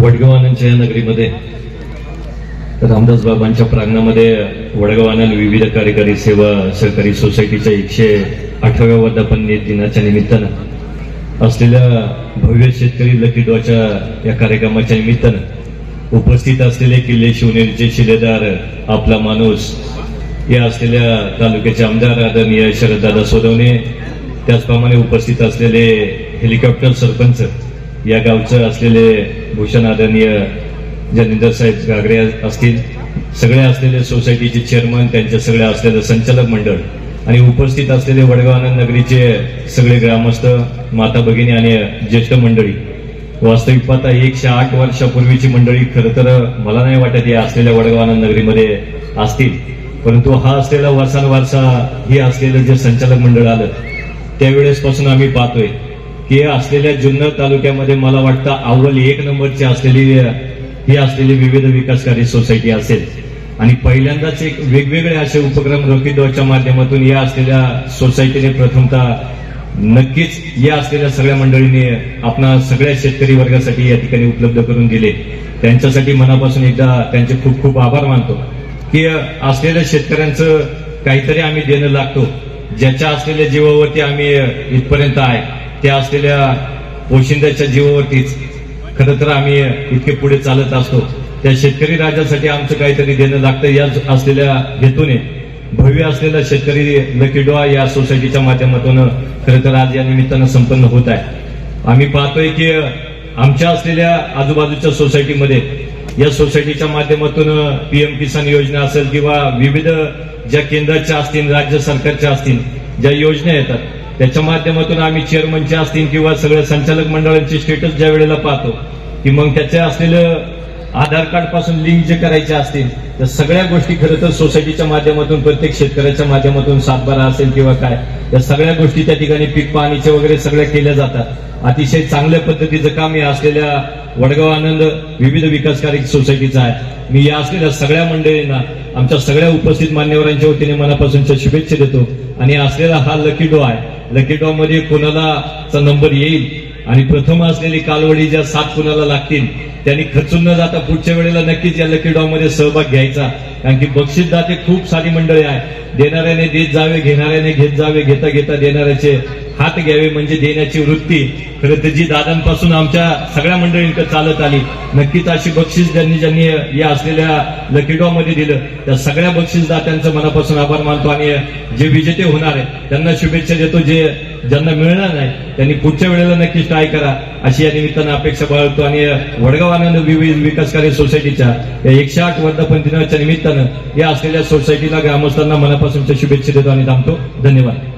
वडगाव आनंदच्या या नगरीमध्ये रामदास बाबांच्या प्रांगणामध्ये वडगाव आनंद विविध कार्यकारी सेवा सहकारी सोसायटीच्या 108व्या वर्धापन दिनाच्या निमित्तानं असलेल्या भव्य शेतकरी लकी ड्रॉच्या या कार्यक्रमाच्या निमित्तानं उपस्थित असलेले किल्ले शिवनेरीचे शिलेदार आपला माणूस या असलेल्या तालुक्याचे आमदार आदरणीय शरददादा सोनवणे, त्याचप्रमाणे उपस्थित असलेले हेलिकॉप्टर सरपंच या गावचे असलेले भूषण आदरणीय जनिंदर साहेब गागरे असतील, सगळे असलेले सोसायटीचे चेअरमन, त्यांचे सगळे असलेले संचालक मंडळ आणि उपस्थित असलेले वडगाव आनंद नगरीचे सगळे ग्रामस्थ, माता भगिनी आणि ज्येष्ठ मंडळी. वास्तविक पाहता 108 वर्षापूर्वीची मंडळी खरं तर मला नाही वाटत या असलेल्या वडगाव आनंद नगरीमध्ये असतील, परंतु हा असलेला वारसा हे असलेलं जे संचालक मंडळ आलं त्यावेळेस पासून आम्ही पाहतोय की असलेल्या जुन्नर तालुक्यामध्ये मला वाटतं अव्वल 1 नंबरची ही असलेली विविध विकासकारी सोसायटी असेल. आणि पहिल्यांदाच एक वेगवेगळे असे उपक्रम रॉकी ड्रॉच्या माध्यमातून या असलेल्या सोसायटीने प्रथमतः नक्कीच या असलेल्या सगळ्या मंडळींनी आपणा सगळ्या शेतकरी वर्गासाठी या ठिकाणी उपलब्ध करून दिले. त्यांच्यासाठी मनापासून एकदा त्यांचे खूप खूप आभार मानतो की असलेल्या शेतकऱ्यांचं काहीतरी आम्ही देणं लागतो. ज्याच्या असलेल्या जीवावरती आम्ही इथपर्यंत आहे त्या असलेल्या पोशिंद्याच्या जीवावरतीच खरं तर आम्ही इतके पुढे चालत असतो. त्या शेतकरी राजासाठी आमचं काहीतरी देणं लागतं. या असलेल्या हेतूने भव्य असलेला शेतकरी लकी ड्रॉ या सोसायटीच्या माध्यमातून खरं तर आज या निमित्तानं संपन्न होत आहे. आम्ही पाहतोय की आमच्या असलेल्या आजूबाजूच्या सोसायटीमध्ये या सोसायटीच्या माध्यमातून पीएम किसान योजना असेल किंवा विविध ज्या केंद्राच्या असतील, राज्य सरकारच्या असतील ज्या योजना येतात त्याच्या माध्यमातून आम्ही चेअरमनचे असतील किंवा सगळ्या संचालक मंडळांचे स्टेटस ज्या वेळेला पाहतो की मग त्याच्या असलेलं आधार कार्ड पासून लिंक जे करायचे असतील त्या सगळ्या गोष्टी खरं तर सोसायटीच्या माध्यमातून प्रत्येक शेतकऱ्याच्या माध्यमातून 7/12 असेल किंवा काय या सगळ्या गोष्टी त्या ठिकाणी पीक पाहणीचे वगैरे सगळ्या केल्या जातात. अतिशय चांगल्या पद्धतीचं काम या असलेल्या वडगाव आनंद विविध विकासकारी सोसायटीचं आहे. मी या असलेल्या सगळ्या मंडळींना आमच्या सगळ्या उपस्थित मान्यवरांच्या वतीने मनापासूनच्या शुभेच्छा देतो. आणि असलेला हा लकी ड्रॉ आहे. लकी ड्रॉ मध्ये कोणाला नंबर येईल आणि प्रथम असलेली कालवडी ज्या 7 कोणाला लागतील त्यांनी खचून न जाता पुढच्या वेळेला नक्कीच या लकी ड्रॉ मध्ये सहभाग घ्यायचा. कारण की बक्षीसदाते खूप सारी मंडळी आहे. देणाऱ्याने देत जावे, घेणाऱ्याने घेत जावे, घेता घेता देणाऱ्याचे हात घ्यावे म्हणजे देण्याची वृत्ती खरं तर जी दादांपासून आमच्या सगळ्या मंडळींकडे चालत आली. नक्कीच अशी बक्षीस ज्यांनी या असलेल्या लकी ड्रॉ मध्ये दिलं त्या सगळ्या बक्षीसदात्यांचं मनापासून आभार मानतो. आणि जे विजेते होणार आहे त्यांना शुभेच्छा देतो. ज्यांना मिळणार नाही त्यांनी पुढच्या वेळेला नक्कीच ट्राय करा अशी या निमित्तानं अपेक्षा बाळगतो. आणि वडगाव आनंद विविध विकासकारी सोसायटीच्या या 108 वर्धापन दिनाच्या निमित्तानं या असलेल्या सोसायटीला ग्रामस्थांना मनापासूनच्या शुभेच्छा देतो आणि थांबतो. धन्यवाद.